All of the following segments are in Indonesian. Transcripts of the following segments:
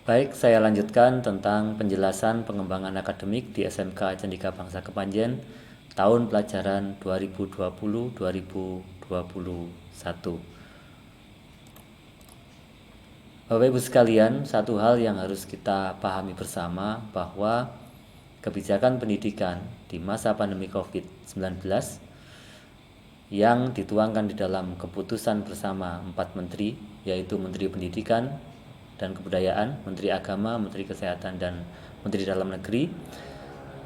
Baik, saya lanjutkan tentang penjelasan pengembangan akademik di SMK Cendika Bangsa Kepanjen tahun pelajaran 2020-2021. Bapak Ibu sekalian, satu hal yang harus kita pahami bersama bahwa kebijakan pendidikan di masa pandemi COVID-19 yang dituangkan di dalam keputusan bersama 4 menteri, yaitu Menteri Pendidikan dan Kebudayaan, Menteri Agama, Menteri Kesehatan, dan Menteri Dalam Negeri.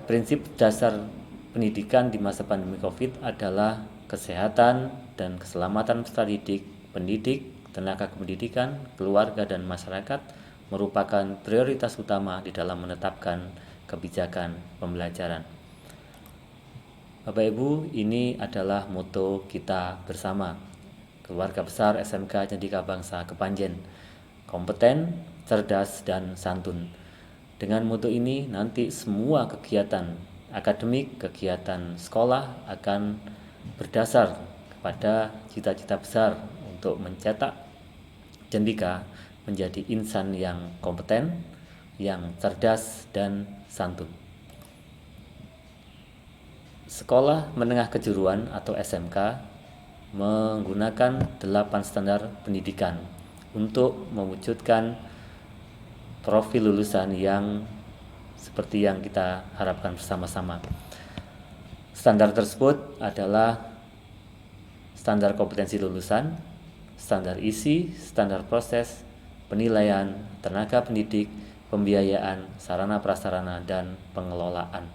Prinsip dasar pendidikan di masa pandemi COVID adalah kesehatan dan keselamatan peserta didik, pendidik, tenaga kependidikan, keluarga, dan masyarakat merupakan prioritas utama di dalam menetapkan kebijakan pembelajaran. Bapak Ibu, ini adalah moto kita bersama, keluarga besar SMK Cendika Bangsa Kepanjen, kompeten, cerdas, dan santun. Dengan moto ini, nanti semua kegiatan akademik, kegiatan sekolah akan berdasar kepada cita-cita besar untuk mencetak Cendika menjadi insan yang kompeten, yang cerdas, dan santun. Sekolah Menengah Kejuruan atau SMK menggunakan 8 standar pendidikan untuk mewujudkan profil lulusan yang seperti yang kita harapkan bersama-sama. Standar tersebut adalah standar kompetensi lulusan, standar isi, standar proses, penilaian, tenaga pendidik, pembiayaan, sarana prasarana, dan pengelolaan.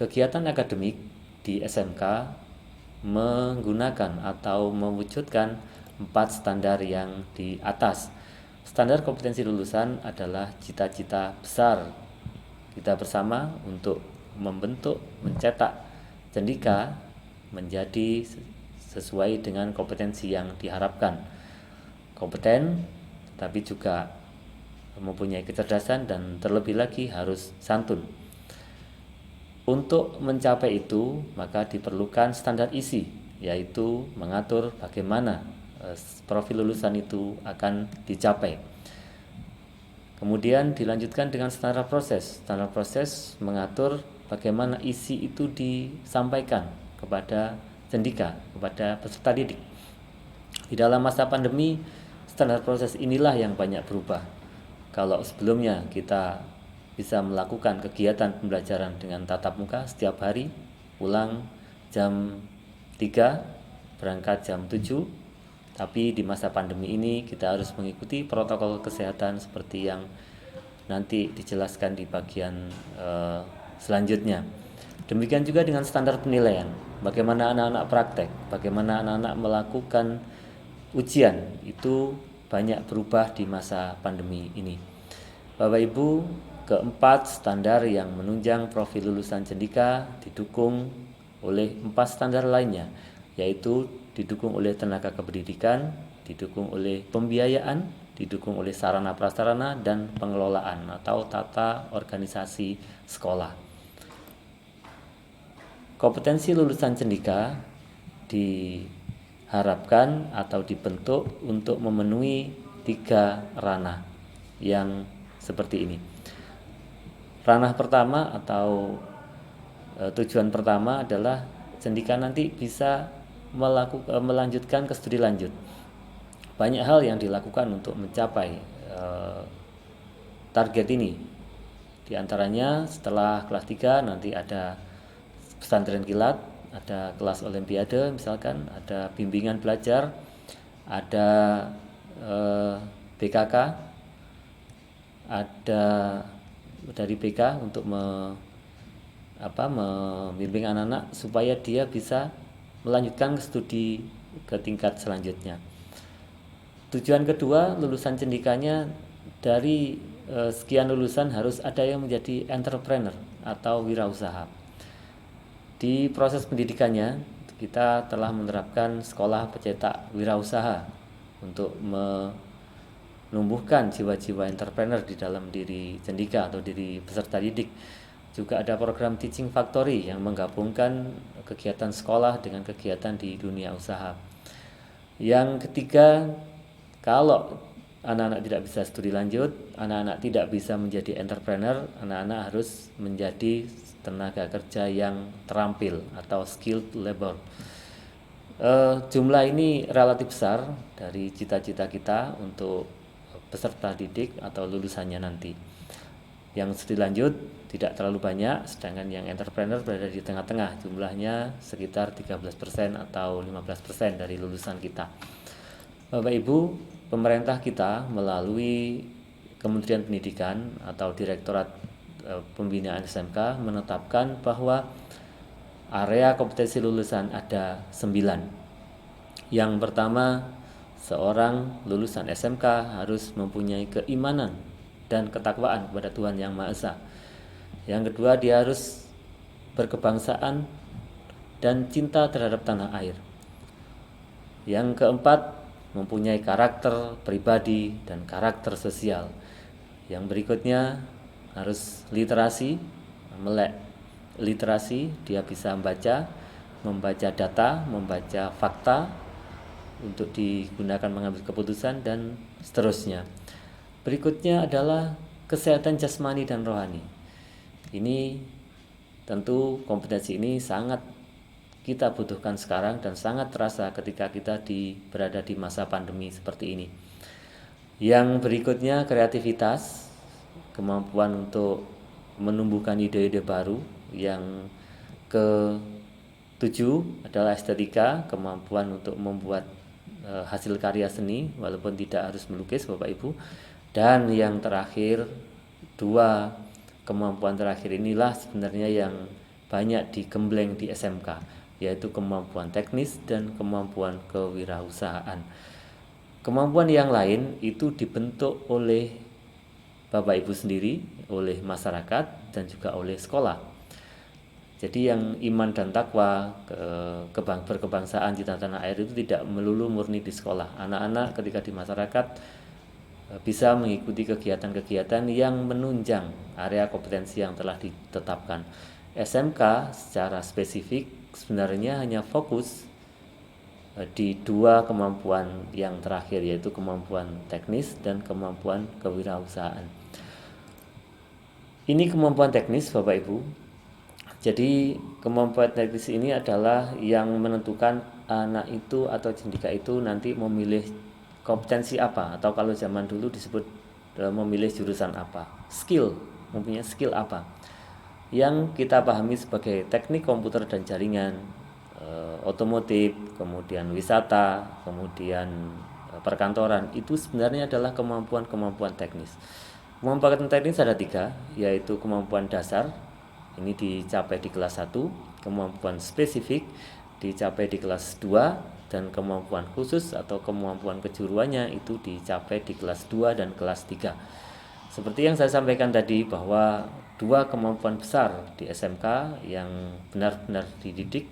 Kegiatan akademik di SMK menggunakan atau mewujudkan 4 standar yang di atas. Standar kompetensi lulusan adalah cita-cita besar kita bersama untuk membentuk, mencetak Cendika menjadi sesuai dengan kompetensi yang diharapkan. Kompeten, tapi juga mempunyai kecerdasan, dan terlebih lagi harus santun. Untuk mencapai itu, maka diperlukan standar isi, yaitu mengatur bagaimana profil lulusan itu akan dicapai. Kemudian dilanjutkan dengan standar proses. Standar proses mengatur bagaimana isi itu disampaikan kepada Cendika, kepada peserta didik. Di dalam masa pandemi, standar proses inilah yang banyak berubah. Kalau sebelumnya kita bisa melakukan kegiatan pembelajaran dengan tatap muka setiap hari, pulang jam 3, berangkat jam 7, tapi di masa pandemi ini kita harus mengikuti protokol kesehatan seperti yang nanti dijelaskan di bagian selanjutnya. Demikian juga dengan standar penilaian, bagaimana anak-anak praktek, bagaimana anak-anak melakukan ujian, itu banyak berubah di masa pandemi ini. Bapak Ibu, keempat standar yang menunjang profil lulusan Cendika didukung oleh 4 standar lainnya, yaitu didukung oleh tenaga kependidikan, didukung oleh pembiayaan, didukung oleh sarana prasarana, dan pengelolaan atau tata organisasi sekolah. Kompetensi lulusan Cendika diharapkan atau dibentuk untuk memenuhi 3 ranah yang seperti ini. Ranah pertama atau tujuan pertama adalah Cendika nanti bisa melanjutkan ke studi lanjut. Banyak hal yang dilakukan untuk mencapai target ini. Di antaranya setelah kelas 3 nanti ada pesantren kilat, ada kelas olimpiade misalkan, ada bimbingan belajar, ada BKK, ada dari BK untuk membimbing anak-anak supaya dia bisa melanjutkan studi ke tingkat selanjutnya. Tujuan kedua, lulusan Cendikanya dari sekian lulusan harus ada yang menjadi entrepreneur atau wirausaha. Di proses pendidikannya kita telah menerapkan sekolah pencetak wirausaha untuk menumbuhkan jiwa-jiwa entrepreneur di dalam diri Cendika atau diri peserta didik. Juga ada program Teaching Factory yang menggabungkan kegiatan sekolah dengan kegiatan di dunia usaha. Yang ketiga, kalau anak-anak tidak bisa studi lanjut, anak-anak tidak bisa menjadi entrepreneur, anak-anak harus menjadi tenaga kerja yang terampil atau skilled labor. Jumlah ini relatif besar dari cita-cita kita untuk peserta didik atau lulusannya nanti. Yang studi lanjut tidak terlalu banyak, sedangkan yang entrepreneur berada di tengah-tengah, jumlahnya sekitar 13% atau 15% dari lulusan kita. Bapak Ibu, pemerintah kita melalui Kementerian Pendidikan atau Direktorat Pembinaan SMK menetapkan bahwa area kompetensi lulusan ada 9. Yang pertama, seorang lulusan SMK harus mempunyai keimanan dan ketakwaan kepada Tuhan Yang Maha Esa. Yang kedua, dia harus berkebangsaan dan cinta terhadap tanah air. Yang keempat, mempunyai karakter pribadi dan karakter sosial. Yang berikutnya harus literasi, melek literasi, dia bisa membaca data, membaca fakta untuk digunakan mengambil keputusan dan seterusnya. Berikutnya adalah kesehatan jasmani dan rohani. Ini tentu kompetensi ini sangat kita butuhkan sekarang dan sangat terasa ketika kita berada di masa pandemi seperti ini. Yang berikutnya kreativitas, kemampuan untuk menumbuhkan ide-ide baru. Yang ke-7 adalah estetika, kemampuan untuk membuat hasil karya seni walaupun tidak harus melukis Bapak Ibu. Dan yang terakhir, 2 kemampuan terakhir inilah sebenarnya yang banyak digembleng di SMK, yaitu kemampuan teknis dan kemampuan kewirausahaan. Kemampuan yang lain itu dibentuk oleh Bapak Ibu sendiri, oleh masyarakat, dan juga oleh sekolah. Jadi yang iman dan takwa, berkebangsaan di tanah air itu tidak melulu murni di sekolah. Anak-anak ketika di masyarakat bisa mengikuti kegiatan-kegiatan yang menunjang area kompetensi yang telah ditetapkan. SMK secara spesifik sebenarnya hanya fokus di 2 kemampuan yang terakhir, yaitu kemampuan teknis dan kemampuan kewirausahaan. Ini kemampuan teknis Bapak Ibu. Jadi kemampuan teknis ini adalah yang menentukan anak itu atau jendika itu nanti memilih kompetensi apa, atau kalau zaman dulu disebut memilih jurusan apa, mempunyai skill apa yang kita pahami sebagai teknik komputer dan jaringan, otomotif, kemudian wisata, kemudian perkantoran. Itu sebenarnya adalah kemampuan-kemampuan teknis. Kemampuan teknis ada 3, yaitu kemampuan dasar, ini dicapai di kelas 1, kemampuan spesifik dicapai di kelas 2, dan kemampuan khusus atau kemampuan kejuruannya itu dicapai di kelas 2 dan kelas 3. Seperti yang saya sampaikan tadi, bahwa 2 kemampuan besar di SMK yang benar-benar dididik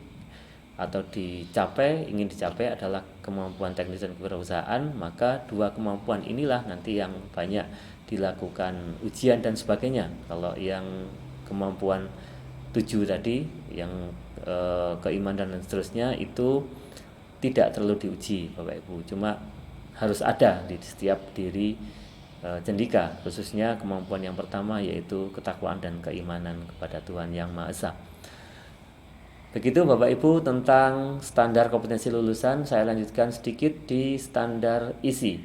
atau ingin dicapai adalah kemampuan teknis dan kewirausahaan. Maka 2 kemampuan inilah nanti yang banyak dilakukan ujian dan sebagainya. Kalau yang kemampuan 7 tadi, yang keimanan dan seterusnya, itu tidak terlalu diuji Bapak Ibu, cuma harus ada di setiap diri jendika, khususnya kemampuan yang pertama, yaitu ketakwaan dan keimanan kepada Tuhan Yang Maha Esa. Begitu Bapak Ibu tentang standar kompetensi lulusan. Saya lanjutkan sedikit di standar isi.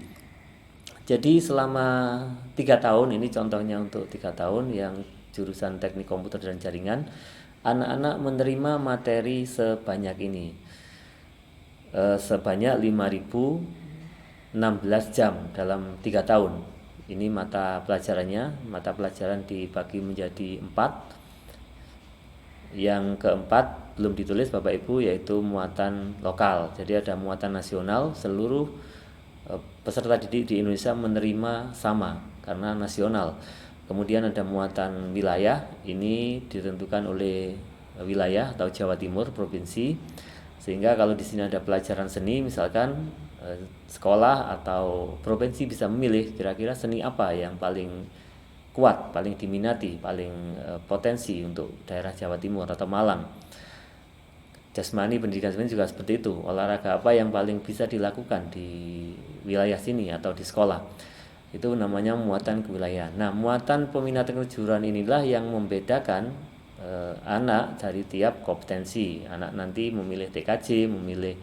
Jadi selama 3 tahun, ini contohnya untuk 3 tahun yang jurusan teknik komputer dan jaringan, anak-anak menerima materi sebanyak ini, sebanyak 5.016 jam dalam 3 tahun. Ini mata pelajarannya. Mata pelajaran dibagi menjadi 4. Yang keempat belum ditulis Bapak Ibu, yaitu muatan lokal. Jadi ada muatan nasional, seluruh peserta didik di Indonesia menerima sama karena nasional. Kemudian ada muatan wilayah, ini ditentukan oleh wilayah atau Jawa Timur provinsi. Sehingga kalau di sini ada pelajaran seni, misalkan sekolah atau provinsi bisa memilih kira-kira seni apa yang paling kuat, paling diminati, paling potensi untuk daerah Jawa Timur atau Malang. Jasmani, pendidikan jasmani juga seperti itu. Olahraga apa yang paling bisa dilakukan di wilayah sini atau di sekolah. Itu namanya muatan kewilayahan. Nah, muatan peminatan kejuruan inilah yang membedakan anak dari tiap kompetensi. Anak nanti memilih TKJ, memilih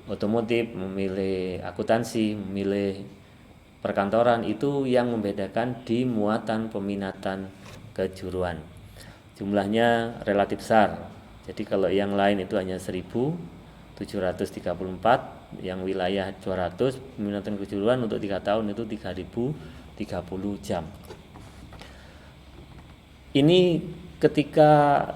otomotif, memilih akuntansi, memilih perkantoran, itu yang membedakan di muatan peminatan kejuruan. Jumlahnya relatif besar. Jadi kalau yang lain itu hanya 1.734, yang wilayah 200, peminatan kejuruan untuk 3 tahun itu 3.030 jam. Ini ketika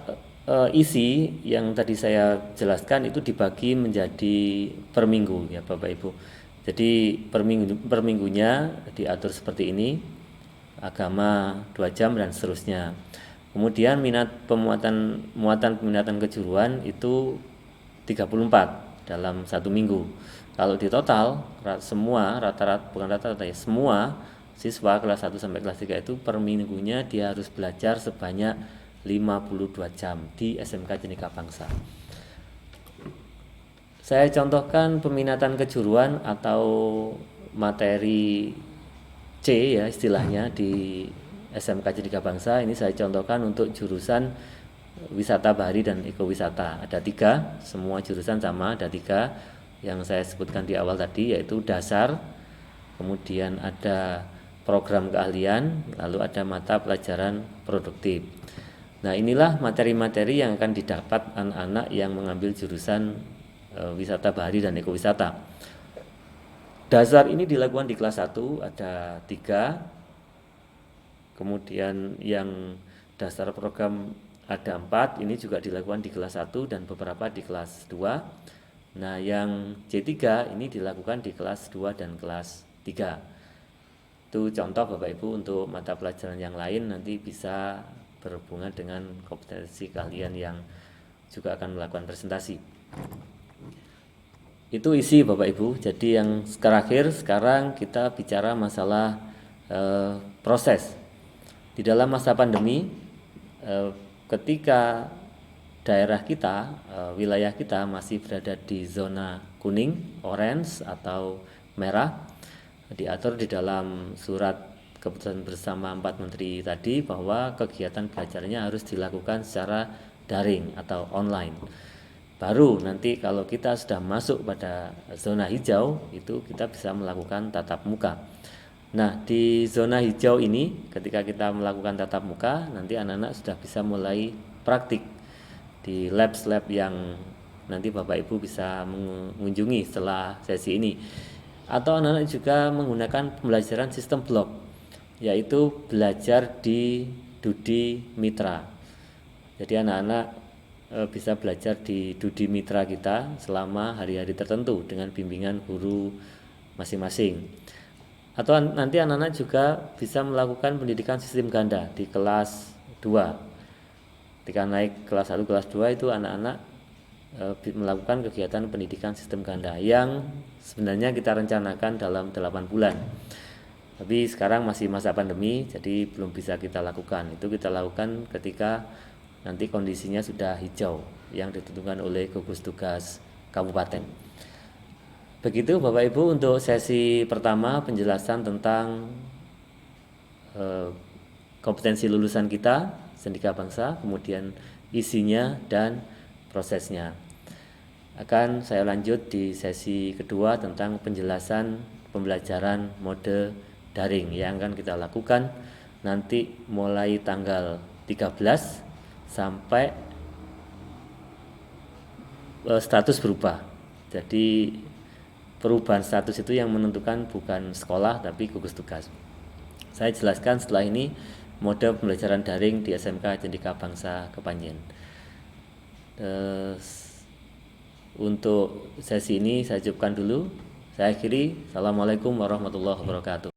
isi yang tadi saya jelaskan itu dibagi menjadi per minggu ya Bapak Ibu. Jadi per minggunya diatur seperti ini, agama 2 jam dan seterusnya. Kemudian muatan peminatan kejuruan itu 34 dalam 1 minggu. Kalau di total semua semua siswa kelas 1 sampai kelas 3 itu per minggunya dia harus belajar sebanyak 52 jam di SMK Cendekia Bangsa. Saya contohkan peminatan kejuruan atau materi C ya istilahnya di SMK Cendekia Bangsa. Ini saya contohkan untuk jurusan wisata bahari dan ekowisata. Ada 3, semua jurusan sama, ada 3 yang saya sebutkan di awal tadi, yaitu dasar, kemudian ada program keahlian, lalu ada mata pelajaran produktif. Nah, inilah materi-materi yang akan didapat anak-anak yang mengambil jurusan wisata bahari dan ekowisata. Dasar ini dilakukan di kelas 1 ada 3, kemudian yang dasar program ada 4, ini juga dilakukan di kelas 1 dan beberapa di kelas 2. Nah, yang C3 ini dilakukan di kelas 2 dan kelas 3. Itu contoh Bapak Ibu. Untuk mata pelajaran yang lain nanti bisa berhubungan dengan kompetensi kalian yang juga akan melakukan presentasi. Itu isi Bapak Ibu. Jadi yang terakhir sekarang kita bicara masalah proses. Di dalam masa pandemi, ketika daerah kita, wilayah kita masih berada di zona kuning, orange atau merah, diatur di dalam surat keputusan bersama 4 menteri tadi bahwa kegiatan belajarnya harus dilakukan secara daring atau online. Baru nanti kalau kita sudah masuk pada zona hijau, itu kita bisa melakukan tatap muka. Nah, di zona hijau ini ketika kita melakukan tatap muka, nanti anak-anak sudah bisa mulai praktik di lab-lab yang nanti Bapak Ibu bisa mengunjungi setelah sesi ini. Atau anak-anak juga menggunakan pembelajaran sistem blok, yaitu belajar di Dudi Mitra. Jadi anak-anak bisa belajar di Dudi Mitra kita selama hari-hari tertentu dengan bimbingan guru masing-masing. Atau nanti anak-anak juga bisa melakukan pendidikan sistem ganda di kelas 2. Ketika naik kelas 1, kelas 2 itu anak-anak melakukan kegiatan pendidikan sistem ganda yang sebenarnya kita rencanakan dalam 8 bulan. Tapi sekarang masih masa pandemi, jadi belum bisa kita lakukan. Itu kita lakukan ketika nanti kondisinya sudah hijau yang ditentukan oleh gugus tugas kabupaten. Begitu Bapak Ibu untuk sesi pertama penjelasan tentang kompetensi lulusan kita Cendekia Bangsa, kemudian isinya dan prosesnya. Akan saya lanjut di sesi kedua tentang penjelasan pembelajaran mode daring yang akan kita lakukan nanti mulai tanggal 13 sampai status berubah. Jadi perubahan status itu yang menentukan bukan sekolah tapi gugus tugas. Saya jelaskan setelah ini mode pembelajaran daring di SMK Cendekia Bangsa Kepanjen. Untuk sesi ini saya cukupkan dulu. Saya akhiri. Assalamualaikum warahmatullahi wabarakatuh.